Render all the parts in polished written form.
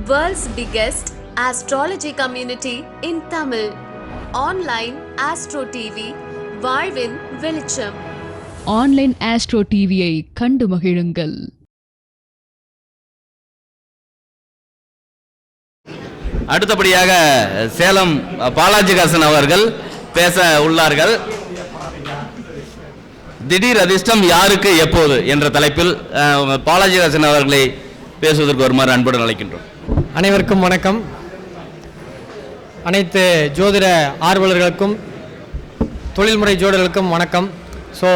World's biggest astrology community in Tamil. Online Astro TV, வாழ்வின் வெளிச்சம். Online astro டிவியை கண்டு மகிழுங்கள். அடுத்தபடியாக சேலம் பாலாஜிகாசன் அவர்கள் பேச உள்ளார்கள். திடீர் அதிர்ஷ்டம் யாருக்கு எப்போது என்ற தலைப்பில் பாலாஜிகாசன் அவர்களை பேசுவதற்கு வருமாறு அன்புடன் அழைக்கின்றோம். அனைவருக்கும் வணக்கம். அனைத்து ஜோதிட ஆர்வலர்களுக்கும் தொழில்முறை ஜோதிடர்களுக்கும் வணக்கம். ஸோ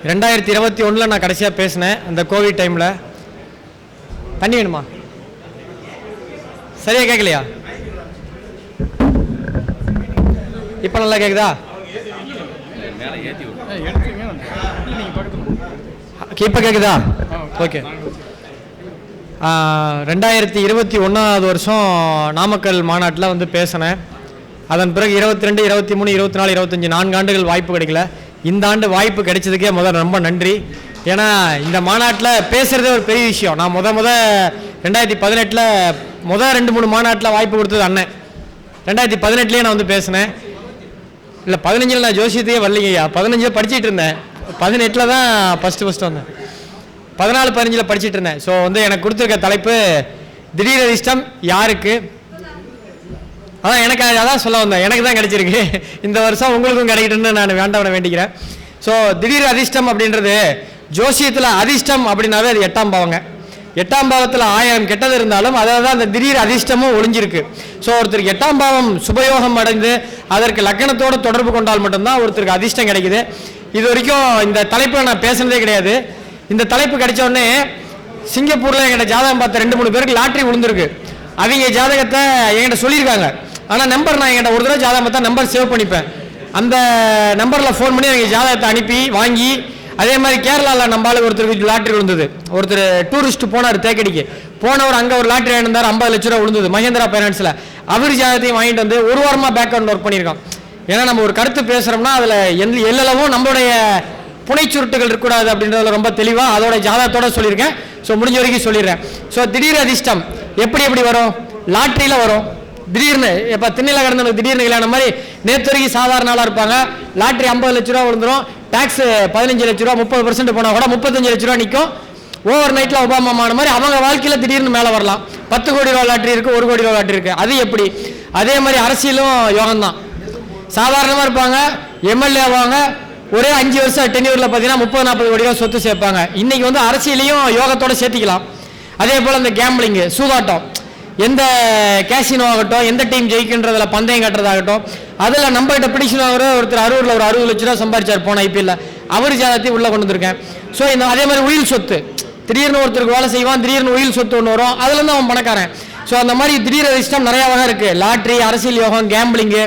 2021 நான் கடைசியாக பேசினேன் அந்த கோவிட் டைமில். தண்ணி வேணுமா? சரியாக கேட்கலையா? இப்போ நல்லா கேட்குதா? இப்போ கேட்குதா? ஓகே. 2021 வருஷம் நாமக்கல் மாநாட்டில் வந்து பேசினேன். அதன் பிறகு 22, 23, 24, 25 4 ஆண்டுகள் வாய்ப்பு கிடைக்கல. இந்த ஆண்டு வாய்ப்பு கிடைச்சதுக்கே முதல்ல ரொம்ப நன்றி. ஏன்னா இந்த மாநாட்டில் பேசுகிறதே ஒரு பெரிய விஷயம். நான் 2018 2-3 மாநாட்டில் வாய்ப்பு கொடுத்தது அண்ணன். 2018 நான் வந்து பேசினேன். இல்லை 15 நான் ஜோசியத்தையே வரலைங்கய்யா. 15 படிச்சுட்டு இருந்தேன். 18 தான் ஃபஸ்ட்டு வந்தேன். 14-15 படிச்சுட்டு இருந்தேன். ஸோ வந்து எனக்கு கொடுத்துருக்க தலைப்பு திடீர் அதிர்ஷ்டம் யாருக்கு. அதான் எனக்கு அதான் சொல்ல வந்தேன். எனக்கு தான் கிடைச்சிருக்கு. இந்த வருஷம் உங்களுக்கும் கிடைக்கட்டுன்னு நான் வேண்டாம் வேண்டிக்கிறேன். ஸோ திடீர் அதிர்ஷ்டம் அப்படின்றது ஜோசியத்தில் அதிர்ஷ்டம் அப்படின்னாவே அது 8ஆம் பாவங்க. 8ஆம் பாவத்தில் 1000 கெட்டது இருந்தாலும் அதில் தான் அந்த திடீர் அதிர்ஷ்டமும் ஒளிஞ்சிருக்கு. ஸோ ஒருத்தருக்கு 8ஆம் பாவம் சுபயோகம் அடைந்து அதற்கு லக்கணத்தோடு தொடர்பு கொண்டால் மட்டும்தான் ஒருத்தருக்கு அதிர்ஷ்டம் கிடைக்குது. இது வரைக்கும் இந்த தலைப்பில் நான் பேசுனதே கிடையாது. இந்த தலைப்பு கிடைச்ச உடனே சிங்கப்பூரில் என்கிட்ட ஜாதகம் பார்த்த 2-3 பேருக்கு லாட்ரி விழுந்திருக்கு. அவங்க ஜாதகத்தை என்கிட்ட சொல்லியிருக்காங்க. ஆனால் நம்பர் நான் என்கிட்ட ஒரு தடவை ஜாதகம் பார்த்தா நம்பர் சேவ் பண்ணிப்பேன். அந்த நம்பரில் ஃபோன் பண்ணி அவங்க ஜாதகத்தை அனுப்பி வாங்கி, அதே மாதிரி கேரளாவில் நம்மளால ஒருத்தருக்கு லாட்ரி விழுந்தது. ஒருத்தர் டூரிஸ்ட் போனார் தேக்கடிக்கு. போனவர் அங்கே ஒரு லாட்ரி வாங்கியிருந்தார். 50 லட்ச ரூபா விழுந்தது மகேந்திரா ஃபைனான்ஸில். அவர் ஜாதகத்தையும் வாங்கிட்டு வந்து ஒரு வாரமாக பேக்ரவுண்ட் ஒர்க் பண்ணியிருக்கோம். ஏன்னா நம்ம ஒரு கருத்து பேசுகிறோம்னா அதில் எல்லளவும் நம்மளுடைய புனைச்சுருட்டுகள் இருக்கக்கூடாது அப்படின்றதுல ரொம்ப தெளிவாக அதோட ஜாதகத்தோட சொல்லியிருக்கேன். ஸோ முடிஞ்ச வரைக்கும் சொல்லிடுறேன். ஸோ திடீர் அதிர்ஷ்டம் எப்படி வரும்? லாட்ரியில் வரும். திடீர்னு இப்போ திண்ணையில் கிடந்தவங்க திடீர்னு கல்யாண மாதிரி நேற்று வரைக்கும் சாதாரண நாளாக இருப்பாங்க. லாட்ரி 50 லட்ச ரூபா விழுந்துடும். டேக்ஸ் 15 லட்ச ரூபா 30% போனால் கூட 35 லட்ச ரூபா நிற்கும். ஓவர் நைட்டில் ஒபாமா ஆன மாதிரி அவங்க வாழ்க்கையில் திடீர்னு மேலே வரலாம். 10 கோடி ரூபா லாட்ரி இருக்குது, 1 கோடி ரூபா லாட்ரி இருக்குது. அது எப்படி? அதே மாதிரி அரசியலும் யோகம்தான். சாதாரணமாக இருப்பாங்க, எம்எல்ஏ ஆவாங்க. ஒரே 5 வருஷம் டென்யூரில் பார்த்தீங்கன்னா 30-40 கோடி ரூபா சொத்து சேர்ப்பாங்க. இன்றைக்கி வந்து அரசியலையும் யோகத்தோடு சேர்த்திக்கலாம். அதே போல் இந்த கேம்பிளிங்கு, சூதாட்டம், எந்த கேசினோ ஆகட்டும், எந்த டீம் ஜெயிக்கின்றதில் பந்தயம் கட்டுறதாகட்டும், அதில் நம்மகிட்ட பிடிஷன் ஆகிற ஒருத்தர் அரூரில் ஒரு 60 லட்ச ரூபா சம்பாதிச்சார் போன ஐபிஎல்ல. அவர் ஜாதகத்தையும் உள்ளே கொண்டு வந்திருக்கேன். ஸோ இந்த அதே மாதிரி உயில் சொத்து, திடீர்னு ஒருத்தருக்கு வேலை செய்வான், திடீர்னு உயில் சொத்து ஒன்று வரும், அதுலேருந்து அவன் பணக்காரன். ஸோ அந்த மாதிரி திடீர் அதிர்ஷ்டம் நிறையா வகை இருக்குது. லாட்ரி, அரசியல் யோகம், கேம்பிளிங்கு,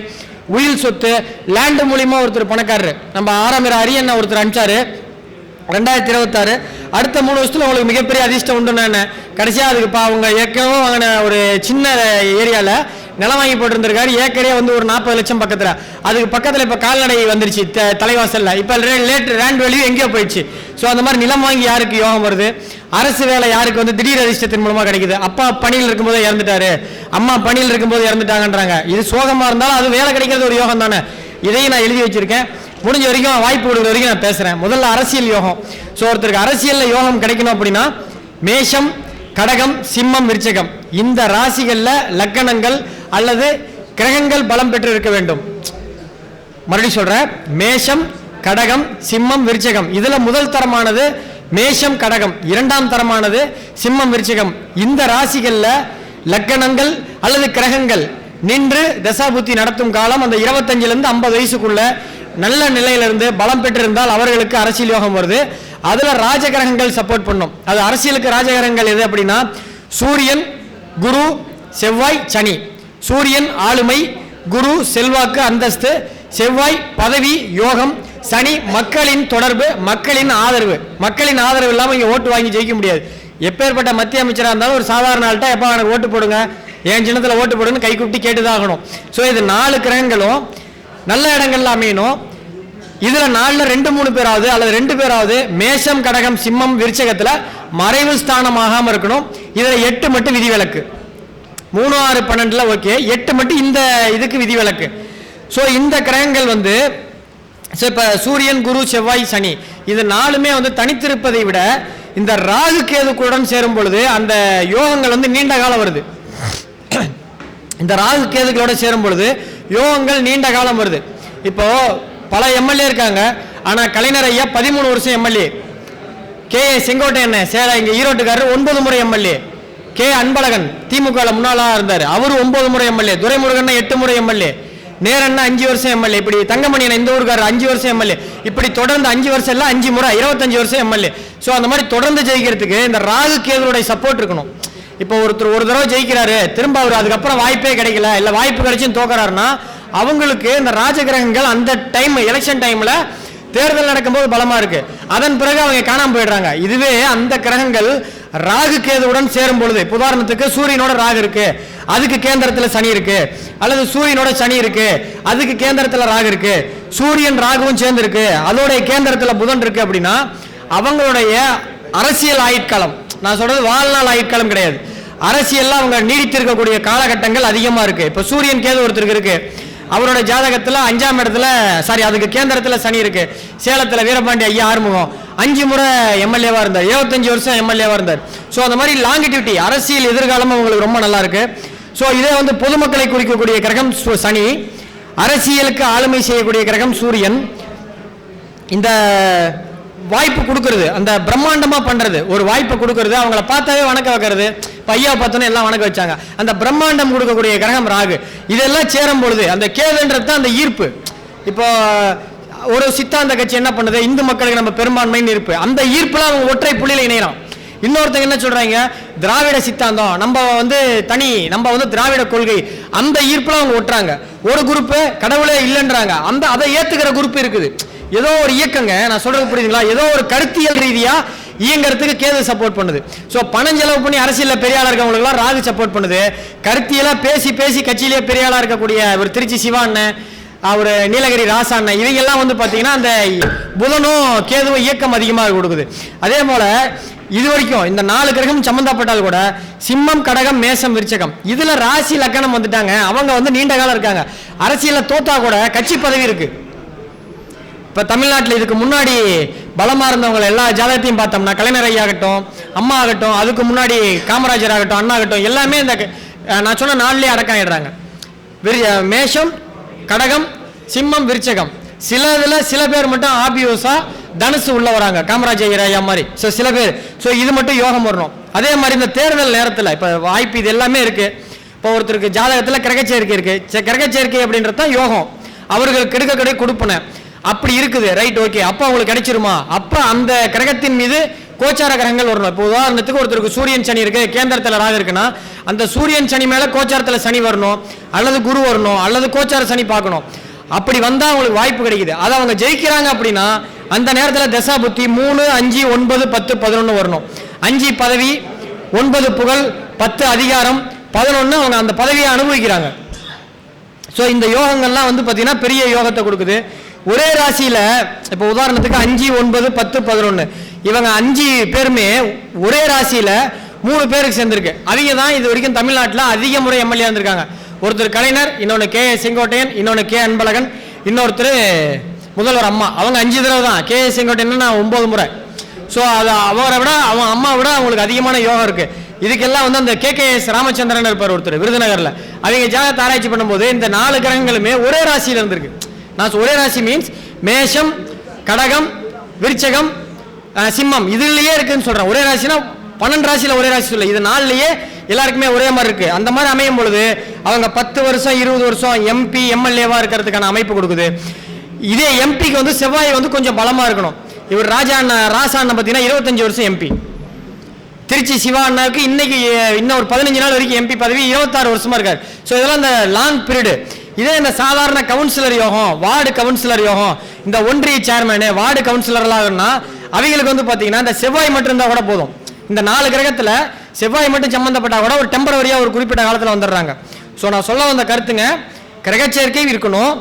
உயில் சொத்து, லேண்டு மூலியமாக ஒருத்தர் பணக்காரர். நம்ம ஆறாமிர அரியண்ணா ஒருத்தர் அனுப்பிச்சாரு 2026. அடுத்த 3 வருஷத்தில் உங்களுக்கு மிகப்பெரிய அதிர்ஷ்டம் உண்டுன்னு. கடைசியாக அதுக்கு அவங்க ஏற்கனவே வாங்கின ஒரு சின்ன ஏரியாவில் நிலம் வாங்கி போட்டுருந்துருக்காரு. ஏக்கரே வந்து ஒரு 40 லட்சம் பக்கத்தில். அதுக்கு பக்கத்தில் இப்போ கால்நடை வந்துருச்சு தலைவாசலில். இப்போ லேண்ட் வேல்யூ எங்கேயோ போயிடுச்சு. ஸோ அந்த மாதிரி நிலம் வாங்கி யாருக்கு யோகம் வருது? அரசு வேலை யாருக்கு வந்து திடீர் அதிர்ஷ்டத்தின் மூலமாக கிடைக்குது? அப்பா பணியில் இருக்கும்போது இறந்துட்டாரு, அம்மா பணியில் இருக்கும்போது இறந்துட்டாங்கன்றாங்க. இது சோகமாக இருந்தாலும் அது வேலை கிடைக்கிறது ஒரு யோகம் தானே. இதையும் நான் எழுதி வச்சிருக்கேன். முடிஞ்ச வரைக்கும் வாய்ப்பு கொடுக்குற வரைக்கும் நான் பேசுகிறேன். முதல்ல அரசியல் யோகம். ஸோ ஒருத்தருக்கு அரசியலில் யோகம் கிடைக்கணும் அப்படின்னா மேஷம், கடகம், சிம்மம், விருச்சகம் இந்த ராசிகளில் லக்கணங்கள் அல்லது கிரகங்கள் பலம் பெற்று இருக்க வேண்டும். மறுபடியும் சொல்கிறேன், மேஷம், கடகம், சிம்மம், விருச்சகம் இதில் முதல் தரமானது மேஷம், கடகம். 2ஆம் தரமானது சிம்மம், விருச்சகம். இந்த ராசிகளில் லக்கணங்கள் அல்லது கிரகங்கள் நின்று தசாபுத்தி நடத்தும் காலம் அந்த 25லேருந்து 50 வயசுக்குள்ள நல்ல நிலையிலிருந்து பலம் பெற்றிருந்தால் அவர்களுக்கு அரசியல் யோகம் வருது. அதில் ராஜகிரகங்கள் சப்போர்ட் பண்ணும். அது அரசியலுக்கு ராஜகிரகங்கள் எது அப்படின்னா சூரியன், குரு, செவ்வாய், சனி. சூரியன் ஆளுமை, குரு செல்வாக்கு அந்தஸ்து, செவ்வாய் பதவி யோகம், சனி மக்களின் தொடர்பு, மக்களின் ஆதரவு. மக்களின் ஆதரவு இல்லாமல் இங்கே ஓட்டு வாங்கி ஜெயிக்க முடியாது. எப்பேற்பட்ட மத்திய அமைச்சராக இருந்தாலும் ஒரு சாதாரண ஆள்கிட்ட எப்போ எனக்கு ஓட்டு போடுங்க, என் சின்னத்தில் ஓட்டு போடுன்னு கை கூப்பிட்டு கேட்டு தான் ஆகணும். ஸோ இது 4 கிரகங்களும் நல்ல இடங்கள்ல அமையணும். இதுல 4ல் 2-3 பேராவது அல்லது 2 பேராவது மேஷம் கடகம் சிம்மம் விருச்சகத்துல மறைவு ஸ்தானம் ஆகாம இருக்கணும். இதுல 8 மட்டும் விதிவிலக்கு. 3, 6, 12 ஓகே, 8 மட்டும் இந்த இதுக்கு விதிவிலக்கு. ஸோ இந்த கிரகங்கள் வந்து இப்ப சூரியன் குரு செவ்வாய் சனி இது 4மே வந்து தனித்திருப்பதை விட இந்த ராகு கேதுக்குடன் சேரும் பொழுது அந்த யோகங்கள் வந்து நீண்ட காலம் வருது. இந்த ராகு கேதுகளோட சேரும் பொழுது யோகங்கள் நீண்ட காலம் வருது. இப்போ பல எம்எல்ஏ இருக்காங்க. ஆனா கலைஞர் ஐயா 13 வருஷம் எம்எல்ஏ, கே செங்கோட்டையன் சேலம் இங்க ஈரோட்டுக்காரர் 9 முறை எம்எல்ஏ, கே அன்பழகன் திமுக முன்னாளா இருந்தார், அவரு 9 முறை எம்எல்ஏ, துரைமுருகன் 8 முறை எம்எல்ஏ, நேரண்ணா 5 வருஷம் எம்எல்ஏ, இப்படி தங்கமணி இந்த ஊருக்காரர் 5 வருஷம் எம்எல்ஏ, இப்படி தொடர்ந்து 5 வருஷம் இல்ல 5 முறை 25 வருஷம் எம்எல்ஏ. ஸோ அந்த மாதிரி தொடர்ந்து ஜெயிக்கிறதுக்கு இந்த ராகு கேதுடைய சப்போர்ட் இருக்கணும். இப்போ ஒருத்தர் ஒரு தடவை ஜெயிக்கிறாரு, திரும்ப அவர் அதுக்கப்புறம் வாய்ப்பே கிடைக்கல, இல்ல வாய்ப்பு கிடைச்சுன்னு தோக்கறாருன்னா அவங்களுக்கு இந்த ராஜகிரகங்கள் அந்த டைம் எலெக்ஷன் டைம்ல தேர்தல் நடக்கும்போது பலமா இருக்கு, அதன் பிறகு அவங்க காணாம போயிடுறாங்க. இதுவே அந்த கிரகங்கள் ராகு கேதுவுடன் சேரும் பொழுது, உதாரணத்துக்கு சூரியனோட ராகு இருக்கு, அதுக்கு கேந்திரத்துல சனி இருக்கு, அல்லது சூரியனோட சனி இருக்கு, அதுக்கு கேந்திரத்துல ராகு இருக்கு, சூரியன் ராகுவும் சேர்ந்து இருக்கு, அதோட கேந்திரத்துல புதன் இருக்கு அப்படின்னா அவங்களுடைய அரசியல் ஆயுட்காலம், நான் சொல்றது வாழ்நாள் ஆயுட்காலம் கிடையாது, அரசியல்ல அவங்க நீடித்திருக்கக்கூடிய காலகட்டங்கள் அதிகமா இருக்கு. இப்ப சூரியன் கேது ஒருத்தருக்கு இருக்கு, அவரோட ஜாதகத்துல 5ஆம் இடத்துல அதுக்கு கேந்திரத்துல சனி இருக்கு. சேலத்துல வீரபாண்டி ஐயா ஆறுமுகம் 5 முறை எம்எல்ஏவா இருந்தார், 75 வருஷம் எம்எல்ஏவா இருந்தார். ஸோ அந்த மாதிரி லாங்கிட்டிவிட்டி அரசியல் எதிர்காலம் உங்களுக்கு ரொம்ப நல்லா இருக்கு. ஸோ இதே வந்து பொதுமக்களை குறிக்கக்கூடிய கிரகம் சனி, அரசியலுக்கு ஆளுமை செய்யக்கூடிய கிரகம் சூரியன். இந்த வாய்ப்பு கொடுக்கறது, அந்த பிரம்மாண்டமா பண்றது, ஒரு வாய்ப்பு கொடுக்கறது, அவங்கள பார்த்தாவே வணக்க வைக்கிறது, ஐயா பார்த்தோன்னே எல்லாம் வணக்க வச்சாங்க, அந்த பிரம்மாண்டம் கொடுக்கக்கூடிய கிரகம் ராகு. இதெல்லாம் சேரும் பொழுது அந்த கேதுன்றது தான் அந்த ஈர்ப்பு. இப்போ ஒரு சித்தாந்த கட்சி என்ன பண்ணுது, இந்து மக்களுக்கு நம்ம பெரும்பான்மைன்னு ஈர்ப்பு, அந்த ஈர்ப்புல அவங்க ஒற்றை புள்ளியில இணையறான். இன்னொருத்தங்க என்ன சொல்றாங்க, திராவிட சித்தாந்தம் நம்ம வந்து தனி, நம்ம வந்து திராவிட கொள்கை, அந்த ஈர்ப்புல அவங்க ஒட்டுறாங்க. ஒரு குரூப் கடவுளே இல்லைன்றாங்க, அந்த அதை ஏத்துக்கிற குரூப் இருக்குது. ஏதோ ஒரு இயக்கங்க, நான் சொல்றது புரியுதுங்களா, ஏதோ ஒரு கருத்தியல் ரீதியா இயங்கிறதுக்கு கேது சப்போர்ட் பண்ணுது. ஸோ பணம் செலவு பண்ணி அரசியலில் பெரிய ஆளா இருக்கவங்களுக்குலாம் ராகு சப்போர்ட் பண்ணுது. கருத்தியெல்லாம் பேசி பேசி கட்சியிலேயே பெரிய ஆளா இருக்கக்கூடிய ஒரு திருச்சி சிவா அண்ணன், அவர் நீலகிரி ராசா அண்ணன், இவங்கெல்லாம் வந்து பார்த்தீங்கன்னா அந்த புதனும் கேதுவும் இயக்கம் அதிகமாக கொடுக்குது. அதே போல இது வரைக்கும் இந்த 4 கிரகம் சம்பந்தப்பட்டால் கூட சிம்மம் கடகம் மேசம் விருச்சகம் இதுல ராசி லக்கணம் வந்துட்டாங்க, அவங்க வந்து நீண்ட காலம் இருக்காங்க. அரசியலில் தோத்தா கூட கட்சி பதவி இருக்கு. இப்போ தமிழ்நாட்டில் இதுக்கு முன்னாடி பலமாக இருந்தவங்க எல்லா ஜாதகத்தையும் பார்த்தோம்னா கலைஞர் ஐயா ஆகட்டும், அம்மா ஆகட்டும், அதுக்கு முன்னாடி காமராஜர் ஆகட்டும், அண்ணா ஆகட்டும், எல்லாமே இந்த நான் சொன்ன 4லேயே அடக்கம் ஆயிடுறாங்க. மேஷம் கடகம் சிம்மம் விருச்சகம். சில பேர் மட்டும் ஆபியோஸா தனுசு உள்ள வராங்க, காமராஜர் ஐயா மாதிரி. ஸோ சில பேர், ஸோ இது மட்டும் யோகம் வரணும். அதே மாதிரி இந்த தேர்தல் நேரத்தில் இப்போ வாய்ப்பு இது எல்லாமே இருக்கு. இப்போ ஒருத்தருக்கு ஜாதகத்தில் கிரகச்சேர்க்கை இருக்கு, கிரகச்சேர்க்கை அப்படின்றது தான் யோகம், அவர்கள் கெடுக்க கொடுப்பன அப்படி இருக்குது, ரைட், ஓகே, அப்போ அவங்களுக்கு கிடைச்சிருமா, அப்போ அந்த கிரகத்தின் மீது கோச்சார கிரகங்கள் வரணும். இப்போ உதாரணத்துக்கு ஒருத்தருக்கு சூரியன் சனி இருக்கு, கேந்திரத்தில் ராகு இருக்குன்னா அந்த சூரியன் சனி மேல கோச்சாரத்தில் சனி வரணும், அல்லது குரு வரணும், அல்லது கோச்சார சனி பார்க்கணும். அப்படி வந்தா அவங்களுக்கு வாய்ப்பு கிடைக்குது. அதை அவங்க ஜெயிக்கிறாங்க அப்படின்னா அந்த நேரத்தில் தசா புத்தி 3, 5, 9, 10, 11 வரணும். 5 பதவி, 9 புகழ், 10 அதிகாரம், 11 அவங்க அந்த பதவியை அனுபவிக்கிறாங்க. ஸோ இந்த யோகங்கள்லாம் வந்து பார்த்தீங்கன்னா பெரிய யோகத்தை கொடுக்குது. ஒரே ராசியில இப்போ உதாரணத்துக்கு 5, 9, 10, 11 இவங்க 5 பேருமே ஒரே ராசியில 3 பேருக்கு சேர்ந்திருக்கு. அவங்க தான் இது வரைக்கும் தமிழ்நாட்டில் அதிக முறை எம்எல்ஏ இருந்திருக்காங்க. ஒருத்தர் கலைஞர், இன்னொன்று கே செங்கோட்டையன், இன்னொன்று கே அன்பழகன், இன்னொருத்தர் முதல்வர் அம்மா. அவங்க 5 தடவை தான். கே செங்கோட்டையன் 9 முறை. ஸோ அது அவரை விட அவன் அம்மா விட அவங்களுக்கு அதிகமான யோகம் இருக்கு. இதுக்கெல்லாம் வந்து அந்த KKS ராமச்சந்திரன் இருப்பார் ஒருத்தர் விருதுநகர்ல, அவங்க ஜாதகத்தை ஆராய்ச்சி பண்ணும்போது இந்த 4 கிரகங்களுமே ஒரே ராசியில இருந்திருக்கு. நான் ஒரே ராசி மீன்ஸ் மேஷம் கடகம் விருச்சகம் சிம்மம் இதுலயே இருக்குன்னு சொல்றேன். ஒரே ராசினா 12 ராசியில ஒரே ராசி சொல்ல, இது 4லயே எல்லாருக்குமே ஒரே மாதிரி இருக்கு. அந்த மாதிரி அமையும் பொழுது அவங்க 10 வருஷம் 20 வருஷம் MP MLA-வா இருக்கிறதுக்கான அமைப்பு கொடுக்குது. இதே எம்பிக்கு வந்து செவ்வாய் வந்து கொஞ்சம் பலமா இருக்கணும். இவர் ராசா அண்ணன் பார்த்தீங்கன்னா 25 வருஷம் MP. திருச்சி சிவா அண்ணாவுக்கு இன்னைக்கு இன்னும் ஒரு 15 நாள் வரைக்கும் MP பதவி, 26 வருஷமா இருக்காரு. ஸோ இதெல்லாம் இந்த லாங் பீரியடு. இதே இந்த சாதாரண கவுன்சிலர் யோகம், வார்டு கவுன்சிலர் யோகம், இந்த ஒன்றிய சேர்மேனு வார்டு கவுன்சிலர்லாம்னா அவங்களுக்கு வந்து பார்த்தீங்கன்னா இந்த செவ்வாய் மட்டும் இருந்தால் கூட போதும். இந்த 4 கிரகத்தில் செவ்வாய் மட்டும் சம்பந்தப்பட்டா கூட ஒரு டெம்பரவரியாக ஒரு குறிப்பிட்ட காலத்தில் வந்துடுறாங்க. ஸோ நான் சொல்ல வந்த கருத்துங்க, கிரகச்சேர்க்கை இருக்கணும்,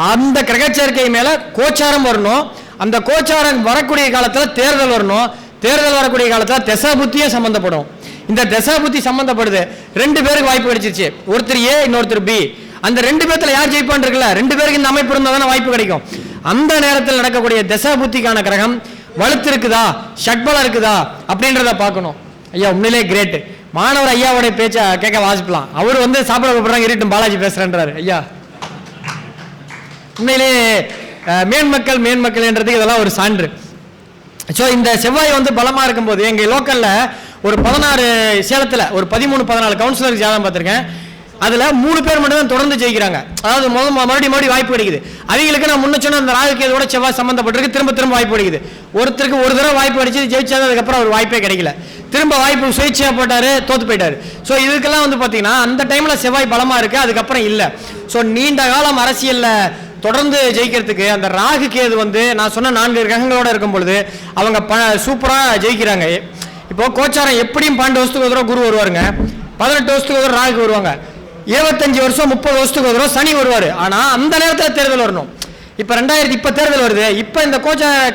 அந்த கிரக சேர்க்கை மேலே கோச்சாரம் வரணும். அந்த கோச்சாரம் வரக்கூடிய காலத்தில் தேர்தல் வரணும். தேர்தல் வரக்கூடிய காலத்தில் தசா புத்தியும் சம்மந்தப்படும். இந்த தசா புத்தி சம்மந்தப்படுது. 2 பேருக்கு வாய்ப்பு கிடைச்சிருச்சு. ஒருத்தர் ஏ, இன்னொருத்தர் பி. அந்த 2 பேர்த்துல யார் ஜெயிப்பான் இருக்குல்ல, 2 பேருக்கு இந்த அமைப்பு இருந்தால் தானே வாய்ப்பு கிடைக்கும். அந்த நேரத்தில் நடக்கக்கூடிய தசா புத்திக்கான கிரகம் வலுத்து இருக்குதா, ஷட்பலம் இருக்குதா அப்படின்றத பார்க்கணும். ஐயா உண்மையிலே கிரேட். மாணவர் ஐயாவோட பேச்சை கேட்க வாசிக்கலாம். அவர் வந்து சாப்பிட கூப்பிடுறாங்க, இருட்டும் பாலாஜி பேசுறேன்றாரு. ஐயா உண்மையிலே மேன்மக்கள் மேன்மக்கள்ன்றதுக்கு இதெல்லாம் ஒரு சான்று. ஸோ இந்த செவ்வாய் வந்து பலமாக இருக்கும்போது எங்கள் லோக்கலில் ஒரு 16 சேலத்தில் ஒரு 13-14 கவுன்சிலருக்கு ஜாதகம் பார்த்துருக்கேன். அதில் 3 பேர் மட்டும் தான் தொடர்ந்து ஜெயிக்கிறாங்க. அதாவது மறுபடியும் வாய்ப்பு கிடைக்குது. அவங்களுக்கு நான் முன்ன சொன்ன அந்த ராகுகேதுவோட செவ்வாய் சம்மந்தப்பட்டிருக்கு. திரும்ப வாய்ப்பு கிடைக்குது. ஒருத்தருக்கு ஒரு தடவை வாய்ப்பு கிடைச்சி ஜெயிச்சாது, அதுக்கப்புறம் அவர் வாய்ப்பே கிடைக்கல. திரும்ப வாய்ப்பு சுயேட்சையாக போட்டார், தோத்து போயிட்டார். ஸோ இதுக்கெல்லாம் வந்து பார்த்தீங்கன்னா அந்த டைமில் செவ்வாய் பலமாக இருக்குது, அதுக்கப்புறம் இல்லை. ஸோ நீண்ட காலம் அரசியலில் தொடர்ந்து ஜெயிக்கிறதுக்கு அந்த ராகு கேது வந்து நான் சொன்ன 4 கிரகங்களோட இருக்கும் பொழுது அவங்க சூப்பராக ஜெயிக்கிறாங்க. இப்போ கோச்சாரம் எப்படியும் 12 வருஷத்துக்கு ஒரு தடவை குரு வருவாருங்க, 18 வருஷத்துக்கு ஒரு தடவை ராகு வருவாங்க, 25 வருஷம் 30 வருஷத்துக்கு ஒரு தடவை சனி வருவார். ஆனால் அந்த நேரத்தில் தேர்தல் வரணும். இப்போ 2000 தேர்தல் வருது. இப்போ இந்த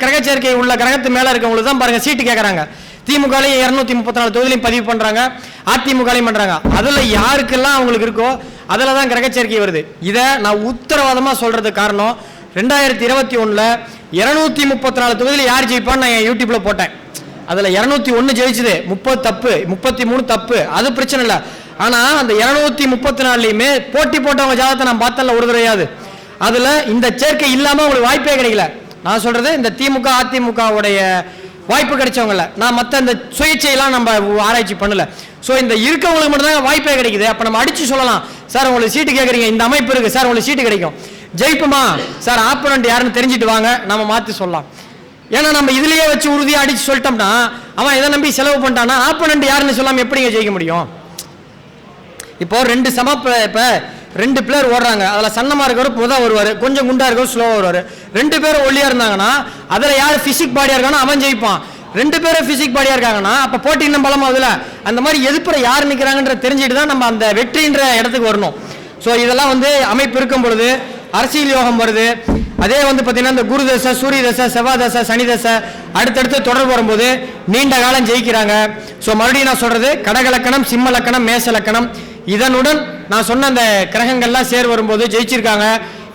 கிரக சேர்க்கை உள்ள கிரகத்து மேலே இருக்கவங்களுக்கு தான் பாருங்க சீட்டு கேட்குறாங்க. திமுகலையும் 234 தொகுதியிலையும் பதிவு பண்ணுறாங்க, அதிமுகலையும் பண்ணுறாங்க. அதில் யாருக்கெல்லாம் அவங்களுக்கு இருக்கோ அதில் தான் கிரக சேர்க்கை வருது. இதை நான் உத்தரவாதமாக சொல்கிறதுக்கு காரணம் 2021 234 தொகுதியில் யார் ஜெயிப்பான்னு நான் என் யூடியூப்பில் போட்டேன். அதில் 201 ஜெயிச்சுது, 30 தப்பு, 33 தப்பு, அது பிரச்சனை இல்லை. ஆனால் அந்த 234லையுமே போட்டி போட்டவங்க ஜாதகத்தை நான் பார்த்தல ஒரு தடவையாது. அதில் இந்த சேர்க்கை இல்லாமல் உங்களுக்கு வாய்ப்பே கிடைக்கல. நான் சொல்கிறது இந்த திமுக அதிமுகவுடைய வாய்ப்பு கிடைச்சவங்கள, நான் மற்ற இந்த சுயேட்சையெல்லாம் நம்ம ஆராய்ச்சி பண்ணல. ஸோ இந்த இருக்கவங்களுக்கு மட்டும்தான் வாய்ப்பே கிடைக்குது. அப்போ நம்ம அடித்து சொல்லலாம், சார் உங்களுக்கு சீட்டு கேட்குறீங்க, இந்த அமைப்பு இருக்குது சார், உங்களுக்கு சீட்டு கிடைக்கும், ஜெயிப்புமா சார், ஆப்போனண்ட் யாருன்னு தெரிஞ்சுட்டு வாங்க, நம்ம மாற்றி சொல்லலாம். ஏன்னா நம்ம இதுலேயே வச்சு உறுதியாக அடித்து சொல்லிட்டோம்னா அவன் இதை நம்பி செலவு பண்ணிட்டான்னா ஆப்போனண்ட் யாருன்னு சொல்லாமல் எப்படிங்க ஜெயிக்க முடியும்? இப்போ 2 பிளேயர் ஓடுறாங்க. அதில் சன்னமாக இருக்கிறவர் முதல் வருவார், கொஞ்சம் குண்டா இருக்கிறவர் ஸ்லோவாக வருவார். 2 பேரும் ஒல்லியாக இருந்தாங்கன்னா அதில் யார் ஃபிசிக் பாடியாக இருக்கானோ அவன் ஜெயிப்பான். 2 பேரும் ஃபிசிக் பாடியாக இருக்காங்கன்னா அப்போ போட்டி இன்னும் பலமாகுதுல. அந்த மாதிரி எதிர்ப்புற யார் நிற்கிறாங்கன்ற தெரிஞ்சுட்டு தான் நம்ம அந்த வெற்றின்ற இடத்துக்கு வரணும். ஸோ இதெல்லாம் வந்து அமைப்பு இருக்கும் பொழுது அரசியல் யோகம் வருது. அதே வந்து பார்த்தீங்கன்னா இந்த குரு தசை, சூரிய தசை, செவ்வாய் தசை, சனி தசை அடுத்தடுத்து தொடர்பு வரும்போது நீண்ட காலம் ஜெயிக்கிறாங்க. ஸோ மறுபடியும் நான் சொல்கிறது கடகலக்கணம், சிம்ம லக்கணம், மேச லக்கணம், இதனுடன் நான் சொன்ன அந்த கிரகங்கள்லாம் சேர் வரும்போது ஜெயிச்சிருக்காங்க.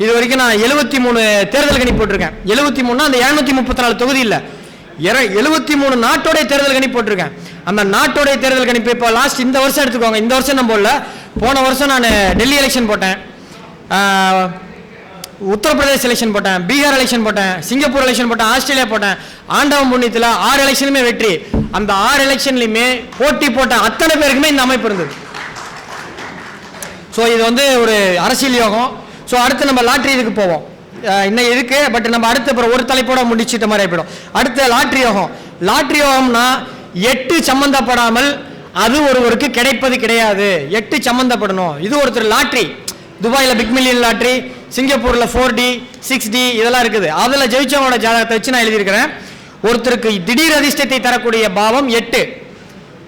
இது வரைக்கும் நான் 73 தேர்தல் கணிப்பு போட்டிருக்கேன். 73 அந்த 234 தொகுதி இல்லை, 73 நாட்டோடைய தேர்தல் கணிப்பு போட்டிருக்கேன். அந்த நாட்டோடைய தேர்தல் கணிப்பு இப்போ லாஸ்ட் இந்த வருஷம் எடுத்துக்கோங்க. இந்த வருஷம் நம்ம போடல, போன வருஷம் நான் டெல்லி எலெக்ஷன் போட்டேன், உத்தரப்பிரதேஷ் எலெக்ஷன் போட்டேன், பீகார் எலெக்ஷன் போட்டேன், சிங்கப்பூர் எலெக்ஷன் போட்டேன், ஆஸ்திரேலியா போட்டேன். ஆண்டவன் புண்ணியத்தில் 6 எலெக்ஷனுமே வெற்றி. அந்த 6 எலெக்ஷன்லையுமே போட்டி போட்ட அத்தனை பேருக்குமே இந்த அமைப்பு இருந்தது. ஸோ இது வந்து ஒரு அரசியல் யோகம். ஸோ அடுத்து நம்ம லாட்ரி இதுக்கு போவோம். இன்னும் இருக்கு, பட் நம்ம அடுத்த அப்புறம் ஒரு தலைப்போட முடிச்சிட்ட மாதிரி ஆகிடும். அடுத்த லாட்ரி யோகம். லாட்ரி யோகம்னா 8 சம்பந்தப்படாமல் அது ஒருவருக்கு கிடைப்பது கிடையாது. 8 சம்பந்தப்படணும். இது ஒருத்தர் லாட்ரி, துபாயில் பிக் மில்லியன் லாட்ரி, சிங்கப்பூரில் 4D 6D இதெல்லாம் இருக்குது. அதில் ஜெயிச்சவங்களோட ஜாதகத்தை வச்சு நான் எழுதியிருக்கிறேன். ஒருத்தருக்கு திடீர் அதிர்ஷ்டத்தை தரக்கூடிய பாவம் 8,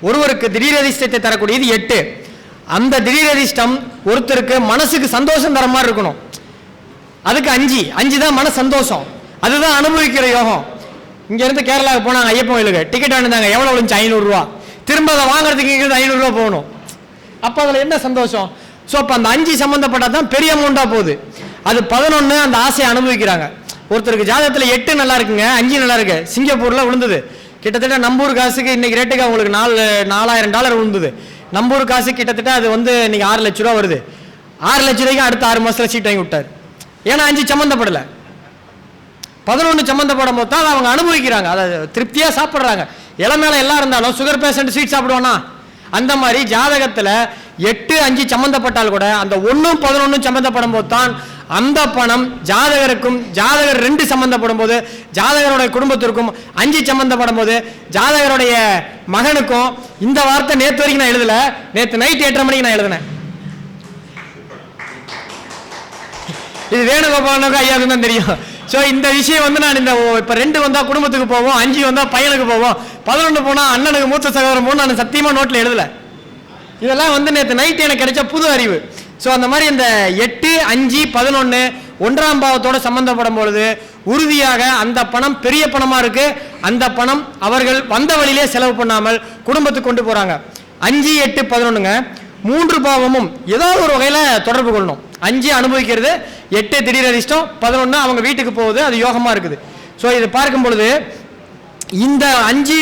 ஒருவருக்கு திடீர் அதிர்ஷ்டத்தை தரக்கூடியது 8. அந்த திடீர் அதிர்ஷ்டம் ஒருத்தருக்கு மனசுக்கு சந்தோஷம் தர மாதிரி இருக்கணும். அதுக்கு 5 தான் மன சந்தோஷம், அதுதான் அனுபவிக்கிற யோகம். இங்கேருந்து கேரளாவுக்கு போனாங்க ஐயப்பன் கோயிலுக்கு, டிக்கெட் வாங்கினாங்க, எவ்வளோ விழுந்துச்சு 500 ரூபா. திரும்ப அதை வாங்குறதுக்கு இங்கிருந்து 500 ரூபா போகணும். அப்போ அதில் என்ன சந்தோஷம்? ஸோ அப்போ அந்த 5 சம்மந்தப்பட்டால் தான் பெரிய அமௌண்ட்டாக போகுது. அது 11 அந்த ஆசையை அனுபவிக்கிறாங்க. ஒருத்தருக்கு ஜாதகத்தில் 8 நல்லா இருக்குங்க, 5 நல்லா இருக்கு. சிங்கப்பூரில் விழுந்தது கிட்டத்தட்ட நம்பூர் காசுக்கு இன்னைக்கு ரேட்டுக்கு அவங்களுக்கு $4000 விழுந்தது. நம்பூர் காசு கிட்டத்தட்ட அது வந்து இன்னைக்கு 6 லட்ச ரூபா வருது. 6 லட்ச ரூபாய்க்கு அடுத்த 6 மாதத்தில் சீட் வாங்கி விட்டார். ஏன்னா 5 சம்மந்தப்படலை, 11 சம்மந்தப்படும் போது தான் அவங்க அனுபவிக்கிறாங்க, அதை திருப்தியாக சாப்பிட்றாங்க. இளமேல எல்லாம் இருந்தாலும் சுகர் பேஷண்ட் ஸ்வீட் சாப்பிடுவானா? அந்த மாதிரி ஜாதகத்தில் 8, 5 சம்மந்தப்பட்டால் கூட அந்த 1, 11 சம்மந்தப்படும் போது தான் அந்த பணம் ஜாதகருக்கும், ஜாதகர் 2 சம்பந்தப்படும் போது ஜாதகருடைய குடும்பத்திற்கும், 5 சம்பந்தப்படும் போது ஜாதகருடைய மகனுக்கும். இந்த வார்த்தை நேற்று வரைக்கும் நான் எழுதல, நேற்று நைட் 8:30 மணிக்கு நான் எழுதினேன். இது வேணுகோபாலனுக்கு ஐயாவுக்கு தான் தெரியும். ஸோ இந்த விஷயம் வந்து நான் இந்த இப்போ 2 வந்தால் குடும்பத்துக்கு போவோம், 5 வந்தால் பையனுக்கு போவோம், 11 போனால் அண்ணனுக்கு மூத்த சகோதரன் போகணும், நான் சத்தியமாக நோட்டில் எழுதலை. இதெல்லாம் வந்து நேற்று நைட்டு எனக்கு கிடைச்ச புது அறிவு. ஸோ அந்த மாதிரி இந்த 8, 5, 11 1ஆம் பாவத்தோட சம்பந்தப்படும் பொழுது உறுதியாக அந்த பணம் பெரிய பணமா இருக்கு. அந்த பணம் அவர்கள் வந்த வழியிலே செலவு பண்ணாமல் குடும்பத்துக்கு கொண்டு போறாங்க. 5, 8, 11ங்க 3 பாவமும் ஏதாவது ஒரு வகையில தொடர்பு கொள்ளணும். 5 அனுபவிக்கிறது, 8 திடீர் அதிர்ஷ்டம், 11 அவங்க வீட்டுக்கு போகுது, அது யோகமா இருக்குது. ஸோ இது பார்க்கும் பொழுது இந்த 5,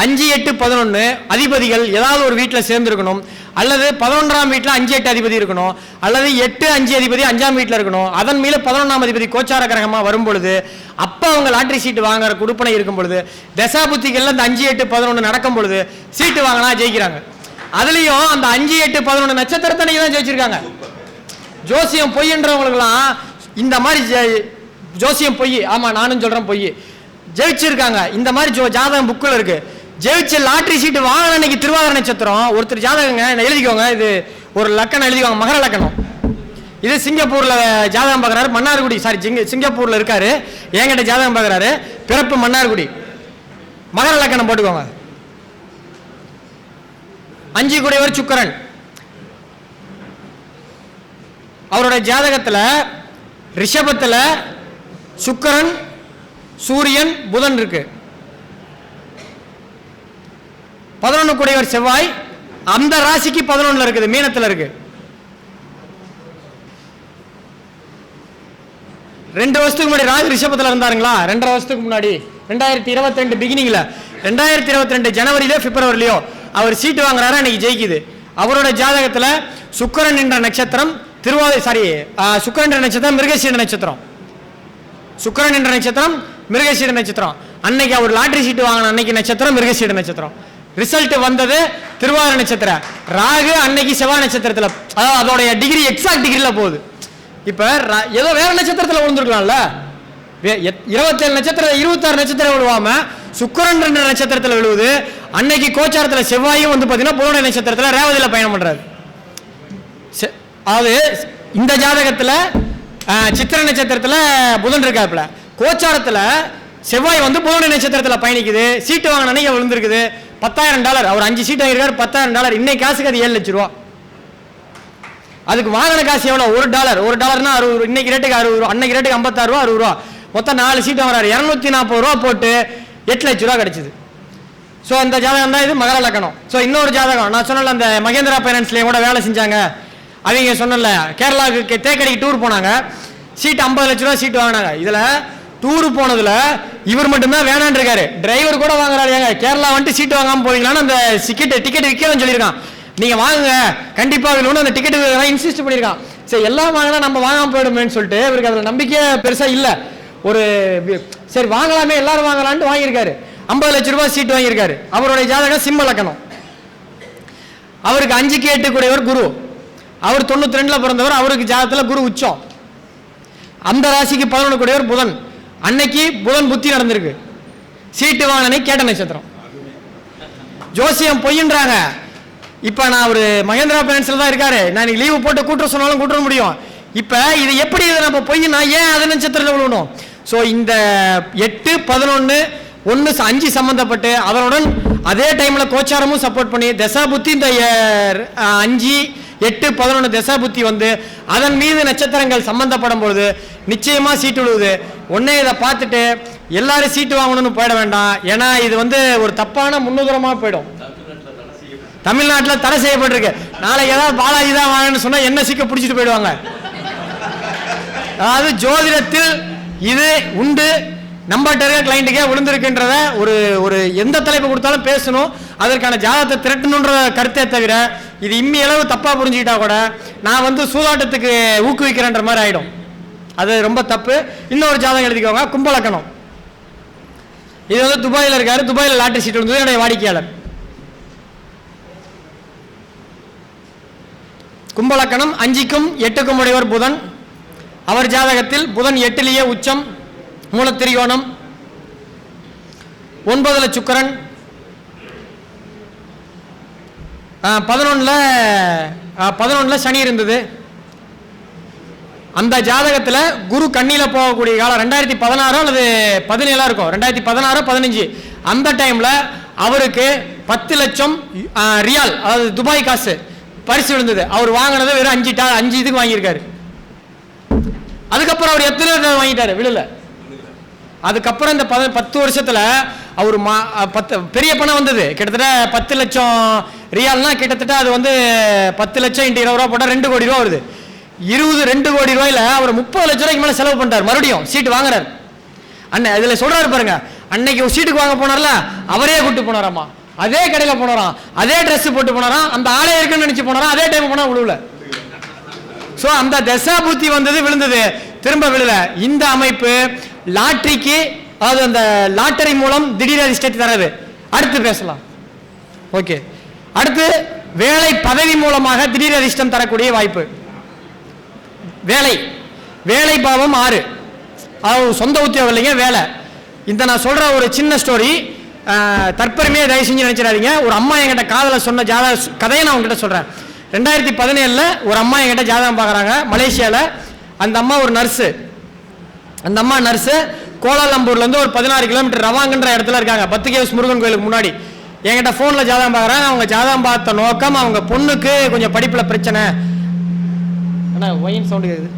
8, 11 அதிபதிகள் ஏதாவது ஒரு வீட்டில் சேர்ந்துருக்கணும், அல்லது 11ஆம் வீட்டில் 5, 8 அதிபதி இருக்கணும், அல்லது 8, 5 அதிபதி 5ஆம் வீட்டில் இருக்கணும். அதன் மேல 11ஆம் அதிபதி கோச்சார கிரகமாக வரும் பொழுது அப்போ அவங்க லாட்டரி சீட்டு வாங்குற குடுப்பனை இருக்கும் பொழுது தசாபுத்திகள்ல இந்த 5, 8, 11 நடக்கும் பொழுது சீட்டு வாங்கினா ஜெயிக்கிறாங்க. அதுலயும் அந்த 5, 8, 11 நட்சத்திரத்தை தான் ஜெயிச்சிருக்காங்க. ஜோசியம் பொய்ன்றவங்களுக்கெல்லாம் இந்த மாதிரி ஜோசியம் பொய், ஆமா நானும் சொல்றேன் பொய், ஜெயிச்சிருக்காங்க. இந்த மாதிரி ஜாதகம் புக்கில் இருக்கு. ஜெயிச்சு லாட்டரி சீட்டு வாங்கின அன்னைக்கு திருவாதிரை நட்சத்திரம் ஒருத்தர் ஜாதகங்க எழுதிக்கோங்க, இது ஒரு லக்கணம் எழுதிக்கோங்க, மகர லக்கணம். இது சிங்கப்பூர்ல ஜாதகம் பார்க்குறாரு, மன்னார்குடி, சாரி சிங்கப்பூர்ல இருக்காரு, என்கிட்ட ஜாதகம் பார்க்குறாரு, பிறப்பு மன்னார்குடி, மகர லக்கணம் போட்டுக்கோங்க. 5 கூடியவர் சுக்கிரன். அவருடைய ஜாதகத்தில் ரிஷபத்தில் சுக்கிரன், சூரியன், புதன் இருக்கு. 11 கூடியவர் செவ்வாய், அந்த ராசிக்கு 11ல இருக்குது, மீனத்தில் இருக்கு. 2 வருஷத்துக்கு முன்னாடி ராகு ரிஷபத்தில் இருந்தாருங்களா, 2.5 வருஷத்துக்கு முன்னாடி 2022 பிகினிங்ல 2022 ஜனவரியிலோ பிப்ரவரியிலோ அவர் சீட்டு வாங்குறாரு, அன்னைக்கு ஜெயிக்குது. அவரோட ஜாதகத்தில் சுக்கிரன் என்ற நட்சத்திரம் சுக்கிரன் என்ற நட்சத்திரம் மிருகசீர நட்சத்திரம், சுக்கிரன் என்ற நட்சத்திரம் மிருகசீர நட்சத்திரம். அன்னைக்கு அவர் லாட்டரி சீட்டு வாங்கின அன்னைக்கு நட்சத்திரம் மிருகசீர நட்சத்திரம். ரிசல்ட் வந்தது திருவாதிரை நட்சத்திரம். ராகு அன்னைக்கு செவ்வாய் நட்சத்திரத்தில், அதாவது அதோடைய டிகிரி எக்ஸாக்ட் டிகிரியில் போகுது. இப்போ ஏதோ வேற நட்சத்திரத்தில் விழுந்துருக்கலாம்ல, 27 நட்சத்திரம் 26 நட்சத்திரம் விழுவாம சுக்கிரன் என்ற நட்சத்திரத்தில் விழுவுது. அன்னைக்கு கோச்சாரத்தில் செவ்வாயும் வந்து பார்த்தீங்கன்னா புதனுடைய நட்சத்திரத்தில் ரேவதியில் பயணம் பண்றாரு. அதாவது இந்த ஜாதகத்தில் சித்திரை நட்சத்திரத்தில் புதன் இருக்காப்புல, கோச்சாரத்தில் செவ்வாய் வந்து புதனுடைய நட்சத்திரத்தில் பயணிக்குது. சீட்டு வாங்கின அன்னைக்கு விழுந்திருக்குது $10,000. அவர் 5 சீட் வாங்கியிருக்காரு, $10,000. இன்னைக்கு காசுக்கு அது 7 லட்ச ரூபா. அதுக்கு வாங்கின காசு எவ்வளோ? $1. $1னா 60, இன்னைக்கு ரேட்டுக்கு 60 ரூபா, அன்னைக்கு ரேட்டுக்கு 56 ரூபா, 60 ரூபா. மொத்தம் 4 சீட் வாங்குறாரு, 240 ரூபா போட்டு 8 லட்ச ரூபா கிடைச்சிது. ஸோ அந்த ஜாதகம் தான் இது மகர லக்கணம். ஸோ இன்னொரு ஜாதகம் நான் சொன்னல, அந்த மகேந்திரா ஃபைனான்ஸ்லேயும் கூட வேலை செஞ்சாங்க அவங்க, சொன்னல கேரளாவுக்கு தேக்கடிக்கு டூர் போனாங்க, சீட் 50 லட்ச ரூபா சீட் வாங்கினாங்க. இதில் டூர் போனதுல இவர் மட்டும்தான் வேணான் இருக்காரு, டிரைவர் கூட வாங்குறாரு. கேரளா வந்துட்டு சீட்டு வாங்காமல் போவீங்களான்னு அந்த டிக்கெட் விற்கிறேன்னு சொல்லியிருக்கான். நீங்க வாங்குங்க கண்டிப்பா வேணும்னு அந்த டிக்கெட் இன்சிஸ்ட் பண்ணியிருக்கான். சரி எல்லாம் வாங்கினா நம்ம வாங்காம போயிடுமேன்னு சொல்லிட்டு இவருக்கு அதில் நம்பிக்கை பெருசா இல்லை. ஒரு சரி வாங்கலாமே எல்லாரும் வாங்கலான்ட்டு வாங்கியிருக்காரு. 50 லட்ச ரூபாய் சீட்டு வாங்கியிருக்காரு. அவருடைய ஜாதகம் சிம்ம லக்கணம். அவருக்கு 5க்கு 8 கூடியவர் குரு. அவர் 92ல பிறந்தவர். அவருக்கு ஜாதகத்தில் குரு உச்சம். அந்த ராசிக்கு 11 கூடியவர் புதன். அன்னைக்கு புதன் புத்தி நடந்திருக்கு. சீட்டு வாங்கினே கேட்ட நட்சத்திரம். ஜோசியம் பொய்ன்றாங்க. இப்ப நான் ஒரு மகேந்திரா பைனான்ஸ்ல தான் இருக்காரு. நான் லீவு போட்டு கூட்டுற சொன்னாலும் கூட்ட முடியும். இப்ப இது எப்படி இதை நம்ம பொய்னா ஏன் அது நட்சத்திரத்தில் விழுவணும்? ஸோ இந்த 8, 11, 1, 5 சம்பந்தப்பட்டு அதனுடன் அதே டைம்ல கோச்சாரமும் சப்போர்ட் பண்ணி தசா புத்தி இந்த 5, 8, 11 தசா புத்தி வந்து அதன் மீது நட்சத்திரங்கள் சம்பந்தப்படும் பொழுது நிச்சயமா சீட்டு விழுவுது. உடனே இதை பார்த்துட்டு எல்லாரும் சீட்டு வாங்கணும்னு போயிட வேண்டாம். ஏன்னா இது வந்து ஒரு தப்பான முன்னுதாரணமா போயிடும். தமிழ்நாட்டில் தடை செய்யப்பட்டிருக்கு. நாளைக்கு ஏதாவது பாலாஜி தான் வாங்கன்னு சொன்னா என்ன சிக்க பிடிச்சிட்டு போயிடுவாங்க. அதாவது ஜோதிடத்தில் இது உண்டு. நம்மகிட்ட இருக்க கிளைண்ட்டுக்கே விழுந்திருக்குன்றத ஒரு எந்த தலைப்பு கொடுத்தாலும் பேசணும். அதற்கான ஜாதகத்தை திரட்டணுன்ற கருத்தை தவிர இது இம்மி அளவு தப்பா புரிஞ்சுக்கிட்டா கூட நான் வந்து சூதாட்டத்துக்கு ஊக்குவிக்கிறேன்ற மாதிரி ஆயிடும். அது ரொம்ப தப்பு. இன்னொரு ஜாதகம் எழுதிக்கோங்க, கும்பலக்கணம். இது வந்து துபாயில் இருக்காரு. துபாயில் லாட்டரி சீட் வந்து என்னுடைய வாடிக்கையாளர். கும்பலக்கணம் 5க்கும் 8க்கும் உடையவர் புதன். அவர் ஜாதகத்தில் புதன் 8லேயே உச்சம், மூலத்திரிகோணம், 9ல சுக்கிரன், 11ல சனி இருந்தது. அந்த ஜாதகத்தில் குரு கண்ணில போகக்கூடிய காலம் 2016 அல்லது 17 இருக்கும். 2016, 15 அந்த டைம்ல அவருக்கு 10 லட்சம் ரியால், அதாவது துபாய் காசு பரிசு விழுந்தது. அவர் வாங்கினது வெறும் 5 இதுக்கு வாங்கியிருக்காரு. அதுக்கப்புறம் அவர் எத்தனை வாங்கிட்டாரு விழுல. அதுக்கப்புறம் இந்த 10 வருஷத்துல அவர் பெரிய பணம் வந்தது. கிட்டத்தட்ட 10 லட்சம் ரியால்னா கிட்டத்தட்ட அது வந்து 10 லட்சம் × 20 ரூபா போட்டால் 2 கோடி ரூபா வருது. 2 கோடி ரூபாயில அவர் 30 லட்ச ரூபாய்க்கு மேலே செலவு பண்ணிட்டார். மறுபடியும் சீட்டு வாங்குறாரு. அண்ணன் இதுல சொல்றாரு பாருங்க, அன்னைக்கு ஒரு சீட்டுக்கு வாங்க போனார்ல அவரே கூட்டு போனாராமா, அதே கடையில் போனாராம், அதே ட்ரெஸ் போட்டு போனாராம், அந்த ஆளே இருக்குன்னு நினைச்சு போனாராம், அதே டைம் போனா விழுவல. ஸோ அந்த தசா புத்தி வந்தது, விழுந்தது, திரும்ப விழுல. இந்த அமைப்பு லாட்டரிக்கு, அதாவது அந்த லாட்டரி மூலம் திடீர் அதிர்ஷ்டத்தை தரது. அடுத்து பேசலாம். ஓகே, அடுத்து வேலை பதவி மூலமாக திடீர் அதிர்ஷ்டம் தரக்கூடிய வாய்ப்பு. வேலை பாவம் 6, அதாவது சொந்த உத்தியோகம் இல்லைங்க, வேலை. இந்த நான் சொல்ற ஒரு சின்ன ஸ்டோரி, தற்பெருமையை தயவு செஞ்சு நினைச்சிடாதீங்க. ஒரு அம்மா என்கிட்ட காதல சொன்ன கதையை நான் உங்ககிட்ட சொல்றேன். 2017 ஒரு அம்மா என்கிட்ட ஜாதகம் பார்க்குறாங்க மலேசியாவில். அந்த அம்மா ஒரு நர்ஸு. அந்த அம்மா நர்ஸு கோலாலம்பூர்லேருந்து ஒரு 16 கிலோமீட்டர் ரவாங்கன்ற இடத்துல இருக்காங்க, 10 கேவ்ஸ் முருகன் கோயிலுக்கு முன்னாடி. என்கிட்ட ஃபோனில் ஜாதகம் பார்க்குறாங்க. அவங்க ஜாதகம் பார்த்த நோக்கம், அவங்க பொண்ணுக்கு கொஞ்சம் படிப்பில் பிரச்சனை. அண்ணா ஒயின் சவுண்டு கேட்குது.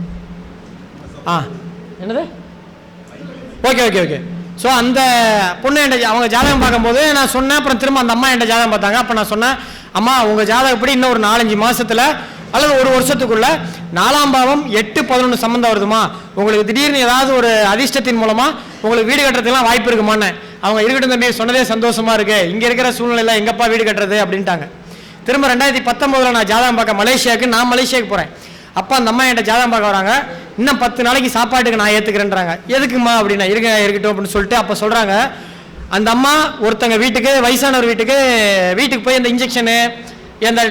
என்னது? ஓகே. ஸோ அந்த பொண்ணு என்கிட்ட அவங்க ஜாதகம் பார்க்கும்போது நான் சொன்னேன். அப்புறம் திரும்ப அந்த அம்மா என்கிட்ட ஜாதகம் பார்த்தாங்க. அப்போ நான் சொன்னேன், அம்மா உங்கள் ஜாதகப்படி இன்னும் ஒரு 4-5 மாதத்தில் அல்லது ஒரு வருஷத்துக்குள்ள 4ஆம் பாவம் 8-11 சம்மந்தம் வருதுமா, உங்களுக்கு திடீர்னு ஏதாவது ஒரு அதிர்ஷ்டத்தின் மூலமாக உங்களுக்கு வீடு கட்டுறதுக்கெல்லாம் வாய்ப்பு இருக்குமான்னு. அவங்க இருக்கட்டும் தம்பி, சொன்னதே சந்தோஷமா இருக்கு, இங்கே இருக்கிற சூழ்நிலையில் எங்கப்பா வீடு கட்டுறது அப்படின்ட்டாங்க. திரும்ப 2019 நான் ஜாதகம் பார்க்க நான் மலேசியாவுக்கு போகிறேன். அப்போ அந்த அம்மா என்கிட்ட ஜாதகம் பார்க்க வராங்க. இன்னும் 10 நாளைக்கு சாப்பாட்டுக்கு நான் ஏற்றுக்கிறேன்றாங்க. எதுக்குமா அப்படின்னா, இருக்கட்டும் அப்படின்னு சொல்லிட்டு அப்போ சொல்கிறாங்க, அந்த அம்மா ஒருத்தங்க வீட்டுக்கு, வயசானவர் வீட்டுக்கு போய் இந்த இன்ஜெக்ஷனு, இந்த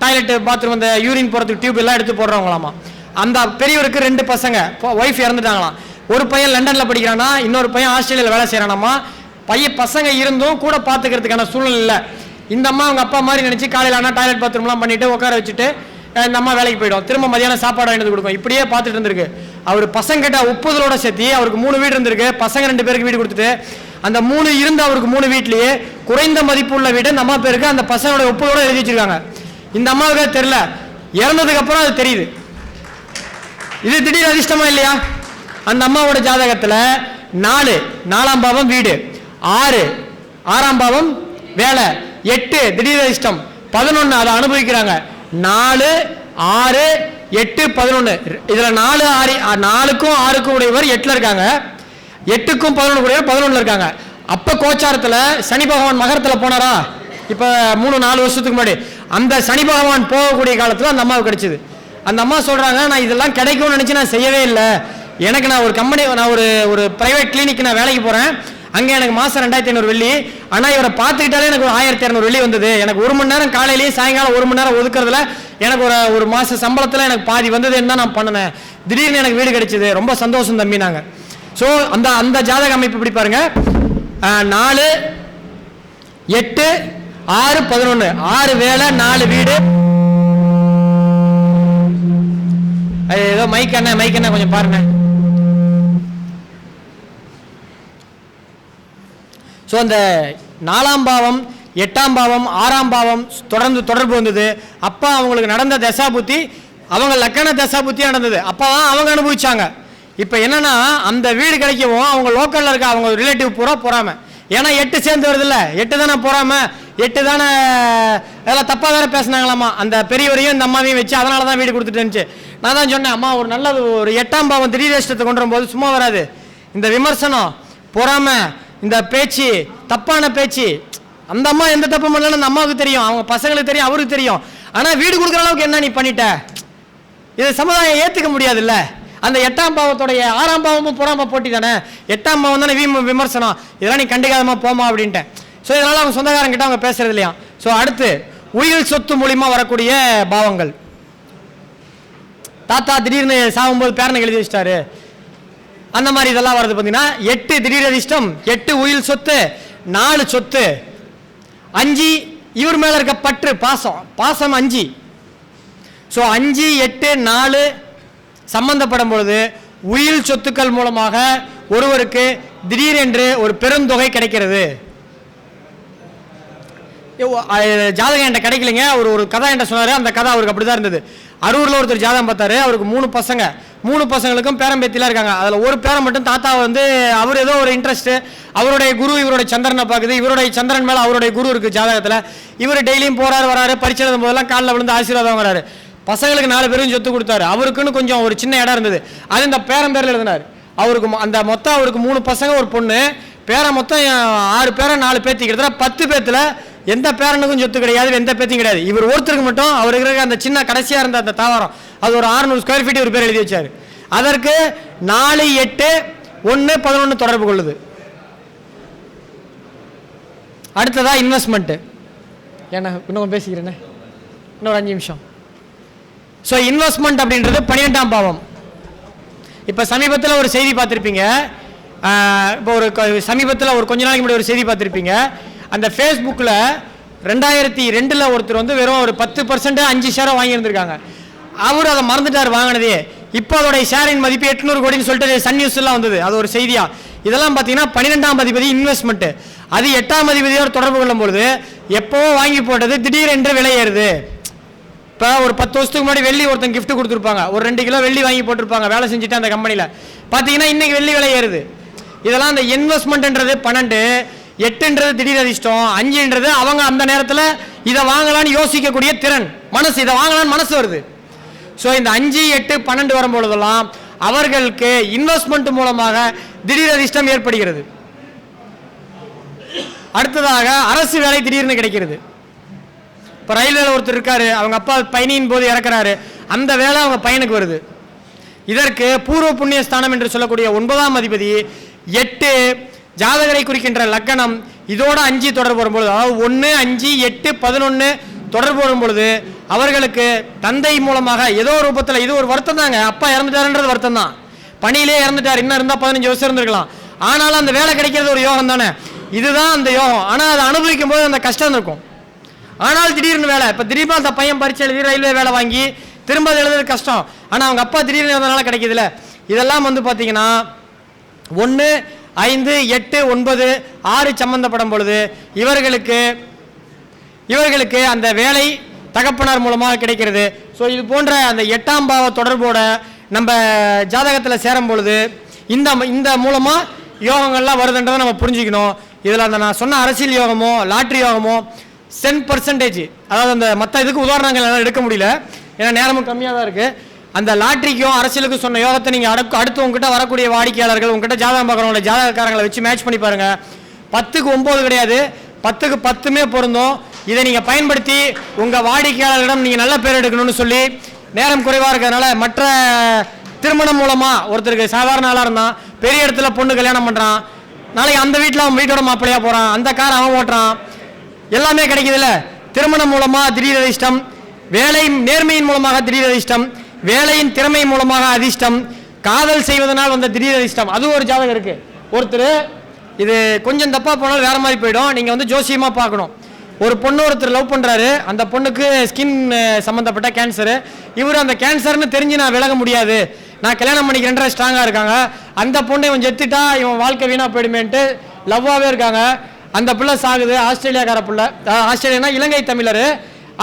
டாய்லெட்டு, பாத்ரூம், இந்த யூரின் போகிறதுக்கு டியூப் எல்லாம் எடுத்து போடுறவங்களாமா. அந்த பெரியவருக்கு 2 பசங்க, ஒய்ஃப் இறந்துட்டாங்களாம். ஒரு பையன் லண்டனில் படிக்கிறானா, இன்னொரு பையன் ஆஸ்திரேலியாவில் வேலை செய்கிறானாமா. பசங்க இருந்தும் கூட பார்த்துக்கிறதுக்கான சூழ்நிலை இல்லை. இந்த அம்மா அவங்க அப்பா மாதிரி நினச்சி காலையில் ஆனால் டாய்லெட் பாத்ரூம்லாம் பண்ணிவிட்டு உட்கார வச்சுட்டு இந்த அம்மா வேலைக்கு போயிடும். திரும்ப மதியானம் சாப்பாடு வாங்கிட்டு கொடுக்கும். இப்படியே பார்த்துட்டு இருந்திருக்கு. அவர் பசங்க கிட்ட ஒப்புதலோட சேர்த்து அவருக்கு 3 வீடு இருந்திருக்கு. பசங்க 2 பேருக்கு வீடு கொடுத்துட்டு அந்த 3 இருந்து அவருக்கு 3 வீட்லேயே குறைந்த மதிப்பு உள்ள வீடு அந்த அம்மா பேருக்கு அந்த பசங்களோட ஒப்புதலோட எழுதி வச்சிருக்காங்க. இந்த அம்மாவுக்கு தெரியல, இறந்ததுக்கு அப்புறம் அது தெரியுது. இது திடீர் அதிர்ஷ்டமா இல்லையா? அந்த அம்மாவோட ஜாதகத்துல 4ஆம் பாவம் வீடு, 6ஆம் பாவம் வேலை, 8 திடீர் அதிர்ஷ்டம், 11 அதை அனுபவிக்கிறாங்க. 4, 6, 8, 11 இதுல 4க்கும் 6க்கும் உடையவர் 8ல இருக்காங்க, 8க்கும் 11 உடையவர் 11ல இருக்காங்க. அப்ப கோச்சாரத்துல சனி பகவான் மகரத்துல போனாரா, இப்ப 3-4 வருஷத்துக்கு முன்னாடி அந்த சனி பகவான் போகக்கூடிய காலத்துல அந்த அம்மாவுக்கு கிடைச்சது. அந்த அம்மா சொல்றாங்க, நான் இதெல்லாம் கிடைக்கும்னு நினைச்சு நான் செய்யவே இல்லை. எனக்கு நான் ஒரு கம்பெனி, நான் ஒரு பிரைவேட் கிளினிக் நான் வேலைக்கு போறேன். அங்கே எனக்கு மாதம் 2500 வெள்ளி. ஆனால் இவரை பார்த்துக்கிட்டாலே எனக்கு 1200 வெள்ளி வந்தது. எனக்கு 1 மணி நேரம் காலையிலேயே சாயங்காலம் 1 மணி நேரம் ஒதுக்குறதுல எனக்கு ஒரு மாத சம்பளத்தில் எனக்கு பாதி வந்ததுன்னு தான் நான் பண்ணினேன். திடீர்னு எனக்கு வீடு கிடைச்சிது, ரொம்ப சந்தோஷம் தம்பி நாங்கள். ஸோ அந்த ஜாதக அமைப்பு இப்படி பாருங்க, 4, 8, 6, 11, 6 வேலை, 4 வீடு. ஏதோ மைக் என்ன கொஞ்சம் பாருங்க. ஸோ அந்த 4ஆம் பாவம், 8ஆம் பாவம், 6ஆம் பாவம் தொடர்பு வந்தது. அப்போ அவங்களுக்கு நடந்த தசா புத்தி, அவங்க லக்கண தசா புத்தி நடந்தது. அப்போ தான் அவங்க அனுபவிச்சாங்க. இப்போ என்னன்னா, அந்த வீடு கிடைக்கவும் அவங்க லோக்கலில் இருக்க அவங்க ரிலேட்டிவ் பூரா போறாம. ஏன்னா 8 சேர்ந்து வருது இல்லை, 8 தானே போறாம, 8 தானே அதெல்லாம் தப்பாக வேற பேசினாங்களாமா. அந்த பெரியவரையும் இந்த அம்மாவையும் வச்சு அதனால தான் வீடு கொடுத்துட்டு இருந்துச்சு. நான் தான் சொன்னேன், அம்மா ஒரு நல்லது, ஒரு 8ஆம் பாவம் திடீரஷ்டத்தை கொண்டு வரும்போது சும்மா வராது. இந்த விமர்சனம், பொறாம, இந்த பேச்சு, தப்பான பேச்சு. அந்த அம்மா எந்த தப்பு பண்ணலன்னு அந்த அம்மாவுக்கு தெரியும், அவங்க பசங்களுக்கு தெரியும், அவருக்கு தெரியும். ஆனால் வீடு கொடுக்குற அளவுக்கு என்ன நீ பண்ணிட்ட, இது சமுதாயம் ஏற்றுக்க முடியாது இல்லை. அந்த 8ஆம் பாவத்தோடைய 6ஆம் பாவமும் பொறாம போட்டி தானே. 8ஆம் பாவம் தானே விமர்சனம், இதெல்லாம் நீ கண்டுக்காதமா போமா அப்படின்ட்டேன். ஸோ இதனால் அவங்க சொந்தக்காரங்கிட்ட அவங்க பேசுறது இல்லையா. ஸோ அடுத்து உயிர் சொத்து மூலிமா வரக்கூடிய பாவங்கள். தாத்தா திடீர்னு சாகும்போது பேரனை எழுதி வச்சிட்டாரு, அந்த மாதிரி இதெல்லாம் வருது. பார்த்தீங்கன்னா 8 திடீர் அதிர்ஷ்டம், 8 உயில் சொத்து, 4 சொத்து, 5 இவர் மேல இருக்க பற்று, பாசம் 5. ஸோ 5, 8, 4 சம்பந்தப்படும் பொழுது உயில் சொத்துக்கள் மூலமாக ஒருவருக்கு திடீரென்று ஒரு பெருந்தொகை கிடைக்கிறது. ஜாதகம் என்கிட்ட கிடைக்கலைங்க, ஒரு கதை என்கிட்ட சொன்னார். அந்த கதை அவருக்கு அப்படி தான் இருந்தது. அரூரில் ஒருத்தர் ஜாதகம் பார்த்தாரு. அவருக்கு 3 பசங்க, 3 பசங்களுக்கும் பேரம்பேத்திலாம் இருக்காங்க. அதில் ஒரு பேரை மட்டும் தாத்தா வந்து அவர் ஏதோ ஒரு இன்ட்ரெஸ்ட்டு, அவருடைய குரு இவருடைய சந்திரனை பார்க்குது, இவருடைய சந்திரன் மேலே அவருடைய குரு இருக்குது ஜாதகத்தில். இவர் டெய்லியும் போகிறாரு வராரு, பரிச்சை எழுதும் போதெல்லாம் காலில் விழுந்து ஆசீர்வாதம் வராரு. பசங்களுக்கு 4 பேரும் சொத்து கொடுத்தாரு. அவருக்குன்னு கொஞ்சம் ஒரு சின்ன இடம் இருந்தது, அது இந்த பேரம்பேரில் எழுதினார். அவருக்கு அந்த மொத்தம் அவருக்கு 3 பசங்க ஒரு பொண்ணு, பேரை மொத்தம் 6 பேரை 4 பேத்தி, கிட்டத்தட்ட 10 பேத்துல எந்த பேரனுக்கும் சொத்து கிடையாது, எந்த பேத்தியும் கிடையாது. இவர் ஒருத்தருக்கு மட்டும் அவருக்கு இருக்கிற அந்த சின்ன கடைசியாக இருந்த அந்த தாவரம், அது ஒரு 600 ஸ்கொயர் ஃபீட் ஒரு பேர் எழுதி வச்சார். அதற்கு 4, 8, 1, 11 தொடர்பு கொள்ளுது. அடுத்ததா இன்வெஸ்ட்மெண்ட். ஏன்னா இன்னும் பேசிக்கிறேன்னு இன்னொரு 5 நிமிஷம். ஸோ இன்வெஸ்ட்மெண்ட் அப்படின்றது 12ஆம் பாவம். இப்போ சமீபத்தில் ஒரு செய்தி பார்த்துருப்பீங்க. இப்போ சமீபத்தில் ஒரு கொஞ்ச நாளைக்கு முன்னாடி ஒரு செய்தி பார்த்துருப்பீங்க. அந்த ஃபேஸ்புக்கில் 2002 ஒருத்தர் வந்து வெறும் ஒரு 10% 5 ஷேரை வாங்கியிருந்திருக்காங்க. அவர் அதை மறந்துட்டார் வாங்கினதே. இப்போ அதோடைய ஷேரின் மதிப்பு 800 கோடின்னு சொல்லிட்டு சன் நியூஸ்லாம் வந்தது, அது ஒரு செய்தியா. இதெல்லாம் பார்த்தீங்கன்னா 12ஆம் அதிபதி இன்வெஸ்ட்மெண்ட்டு. அது 8ஆம் அதிபதியோடு தொடர்பு கொள்ளும்பொழுது எப்போவோ வாங்கி போட்டது திடீரென்று விலை ஏறுது. இப்போ ஒரு 10 வருஷத்துக்கு முன்னாடி வெள்ளி ஒருத்தன் கிஃப்ட் கொடுத்துருப்பாங்க, ஒரு 2 கிலோ வெள்ளி வாங்கி போட்டிருப்பாங்க வேலை செஞ்சுட்டு அந்த கம்பெனியில். பார்த்தீங்கன்னா இன்னைக்கு வெள்ளி விலை ஏறுது. இதெல்லாம் அந்த இன்வெஸ்ட்மெண்ட்ன்றது 12, 8ன்றது திடீர் அதிர்ஷ்டம், 5ன்றது அவங்க அந்த நேரத்தில் இதை வாங்கலான்னு யோசிக்கக்கூடிய திறன், மனசு, இதை வாங்கலான்னு மனசு வருது. ஸோ இந்த 5, 8, 12 வரும்பொழுதெல்லாம் அவர்களுக்கு இன்வெஸ்ட்மெண்ட் மூலமாக திடீர் அதிர்ஷ்டம் ஏற்படுகிறது. அடுத்ததாக அரசு வேலை திடீர்னு கிடைக்கிறது. இப்போ ரயில்வேல ஒருத்தர் இருக்காரு, அவங்க அப்பா பயணியின் போது இறக்குறாரு, அந்த வேலை அவங்க பையனுக்கு வருது. இதற்கு பூர்வ புண்ணிய ஸ்தானம் என்று சொல்லக்கூடிய 9ஆம் அதிபதி 8 ஜாதகரை குறிக்கின்ற லக்கணம், இதோட 5 தொடர்பு வரும்பொழுது, அதாவது 1, 5, 8, 11 தொடர்பு வரும்பொழுது அவர்களுக்கு தந்தை மூலமாக ஏதோ ஒரு ரூபத்தில், இது ஒரு வருத்தம் தாங்க, அப்பா இறந்துட்டாருன்றது வருத்தம் தான். பணியிலே இறந்துட்டார், இன்னும் இருந்தால் 15 வருஷம் இருந்திருக்கலாம். ஆனாலும் அந்த வேலை கிடைக்கிறது ஒரு யோகம் தானே, இதுதான் அந்த யோகம். ஆனால் அதை அனுபவிக்கும் போது அந்த கஷ்டம் இருக்கும். ஆனால் திடீர்னு வேலை, இப்போ திடீர்னு அந்த பையன் பரீட்சை எழுதி ரயில்வே வேலை வாங்கி திரும்ப அது எழுதுறது கஷ்டம். ஆனால் அவங்க அப்பா திடீர்னு எழுதுனால கிடைக்குதுல்ல. இதெல்லாம் வந்து பார்த்தீங்கன்னா 1, 5, 8, 9, 6 சம்பந்தப்படும் பொழுது இவர்களுக்கு அந்த வேலை தகப்பனார் மூலமாக கிடைக்கிறது. ஸோ இது போன்ற அந்த 8ஆம் பாவ தொடர்போட நம்ம ஜாதகத்தில் சேரும் பொழுது இந்த மூலமாக யோகங்கள்லாம் வருதுன்றதை நம்ம புரிஞ்சுக்கணும். இதில் அந்த நான் சொன்ன அரசியல் யோகமோ லாட்ரி யோகமோ 10%, அதாவது அந்த மற்ற இதுக்கு உதாரணங்கள் என்னால் எடுக்க முடியல, ஏன்னா நேரமும் கம்மியாக தான் இருக்குது. அந்த லாட்ரிக்கும் அரசியலுக்கும் சொன்ன யோகத்தை நீங்கள் அடுத்து உங்ககிட்ட வரக்கூடிய வாடிக்கையாளர்கள், உங்ககிட்ட ஜாதகம் பார்க்குறவங்களோட ஜாதகக்காரங்களை வச்சு மேட்ச் பண்ணி பாருங்கள். 10க்கு 9 கிடையாது, 10க்கு 10மே பொருந்தும். இதை நீங்கள் பயன்படுத்தி உங்கள் வாடிக்கையாளர்களிடம் நீங்கள் நல்ல பேர் எடுக்கணும்னு சொல்லி, நேரம் குறைவாக இருக்கிறதுனால மற்ற திருமணம் மூலமாக ஒருத்தருக்கு சாதாரண ஆளாக இருந்தான், பெரிய இடத்துல பொண்ணு கல்யாணம் பண்ணுறான், நாளைக்கு அந்த வீட்டில் அவன் வீட்டோட மாப்பிள்ளையாக போகிறான், அந்த கார் அவன் ஓட்டுறான், எல்லாமே கிடைக்குதுல்ல. திருமணம் மூலமாக திடீர் அதிர்ஷ்டம், வேலை நேர்மையின் மூலமாக திடீர் அதிர்ஷ்டம், வேலையின் திறமை மூலமாக அதிர்ஷ்டம், காதல் செய்வதனால் வந்த திடீர் அதிர்ஷ்டம், அது ஒரு ஜாதகம் இருக்கு. ஒருத்தர் இது கொஞ்சம் தப்பா போனாலும் வேற மாதிரி போயிடும், நீங்க வந்து ஜோசியமா பார்க்கணும். ஒரு பொண்ணு ஒருத்தர் லவ் பண்றாரு, அந்த பொண்ணுக்கு ஸ்கின் சம்பந்தப்பட்ட கேன்சரு. இவர் அந்த கேன்சர்னு தெரிஞ்சு நான் விலக முடியாது, நான் கல்யாணம் பண்ணிக்கிறேன்ற ஸ்ட்ராங்கா இருக்காங்க. அந்த பொண்ணை இவன் செத்துட்டா இவன் வாழ்க்கை வீணா போயிடுமேன்ட்டு லவ்வாகவே இருக்காங்க. அந்த பிள்ளை சாகுது, ஆஸ்திரேலியாக்கார பிள்ளை, ஆஸ்திரேலியானா இலங்கை தமிழர்,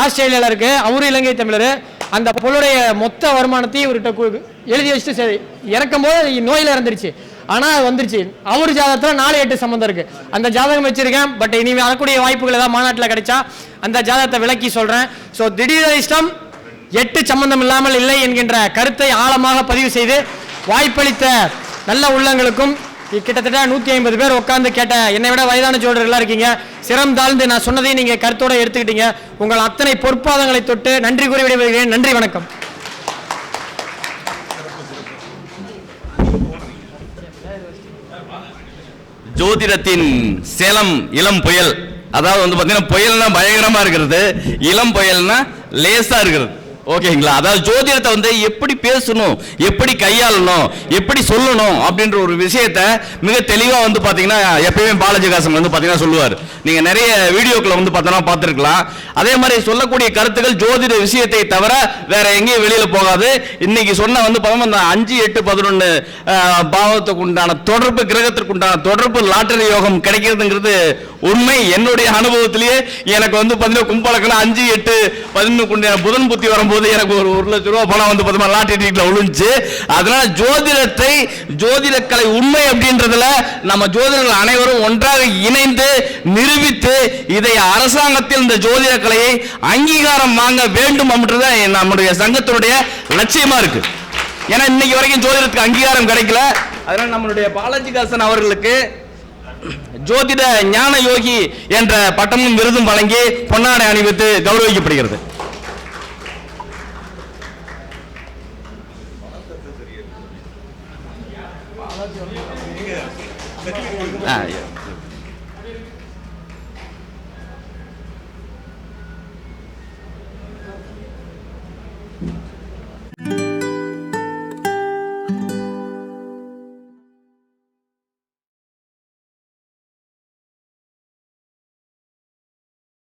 ஆஸ்திரேலியாவில் இருக்கு, அவரு இலங்கை தமிழர். அந்த பொருளுடைய மொத்த வருமானத்தையும் இவர்கிட்ட எழுதி வச்சுட்டு சரி இறக்கும் போது நோயில் இறந்துருச்சு. ஆனால் அது வந்துருச்சு. அவர் ஜாதகத்தில் 4, 8 சம்மந்தம் இருக்கு. அந்த ஜாதகம் வச்சிருக்கேன், பட் இனி வரக்கூடிய வாய்ப்புகள் ஏதாவது மாநாட்டில் கிடைச்சா அந்த ஜாதகத்தை விளக்கி சொல்றேன். ஸோ திடீர் அதிர்ஷ்டம் 8 சம்பந்தம் இல்லாமல் இல்லை என்கின்ற கருத்தை ஆழமாக பதிவு செய்து வாய்ப்பளித்த நல்ல உள்ளங்களுக்கும், கிட்டத்தட்ட 150 பேர் உட்கார்ந்து கேட்ட என்னை விட வயதான ஜோடர்களாக இருக்கீங்க, சிரம் தாழ்ந்து நான் சொன்னதையும் நீங்கள் கருத்தோட எடுத்துக்கிட்டீங்க. உங்கள் அத்தனை பொற்பாதங்களை தொட்டு நன்றி கூறி விடைபெறுகிறேன். நன்றி, வணக்கம். ஜோதிடத்தின் சேலம் இளம் புயல், அதாவது வந்து பார்த்தீங்கன்னா புயல்னா பயங்கரமா இருக்கிறது, இளம் புயல்னா லேசா இருக்கிறது. ஓகேங்களா? அதாவது ஜோதிடத்தை வந்து எப்படி பேசணும், எப்படி கையாளணும், எப்படி சொல்லணும் அப்படின்ற ஒரு விஷயத்த மிக தெளிவா வந்து பாத்தீங்கன்னா எப்பயுமே பாலாஜிகாசன் வந்து பாத்தீங்கன்னா சொல்லுவார். நீங்க நிறைய வீடியோக்களை வந்து பார்த்தோன்னா பார்த்துருக்கலாம். அதே மாதிரி சொல்லக்கூடிய கருத்துக்கள் ஜோதிட விஷயத்தை தவிர வேற எங்கேயும் வெளியில போகாது. இன்னைக்கு சொன்ன வந்து பார்த்தோம்னா 5, 8, 11 பாவத்துக்கு உண்டான தொடர்பு, கிரகத்திற்கு உண்டான தொடர்பு, லாட்டரி யோகம் கிடைக்கிறதுங்கிறது உண்மை. என்னுடைய அனுபவத்திலேயே எனக்கு வந்து பார்த்தீங்கன்னா கும்பலக்கணம் 5, 8, 11 புதன் புத்தி வரும்போது எனக்கு ஒரு 1 லட்சம் ரூபாய் பணம் வந்து பார்த்தீங்கன்னா லாட்டரி டிக்கெட்ல விழுந்துச்சு. அதனால ஜோதிடக்கலை உண்மை அப்படின்றதுல நம்ம ஜோதிடர்கள் அனைவரும் ஒன்றாக இணைந்து நிரூபித்து இதை அரசாங்கத்தில் இந்த ஜோதிட கலையை அங்கீகாரம் வாங்க வேண்டும் அப்படின்றத நம்முடைய சங்கத்தினுடைய லட்சியமா இருக்கு. ஏன்னா இன்னைக்கு வரைக்கும் ஜோதிடத்துக்கு அங்கீகாரம் கிடைக்கல. அதனால நம்மளுடைய பாலாஜிதாசன் அவர்களுக்கு ஜோதிட ஞான யோகி என்ற பட்டமும் விருதும் வழங்கி பொன்னாடை அணிவித்து கௌரவிக்கப்படுகிறது.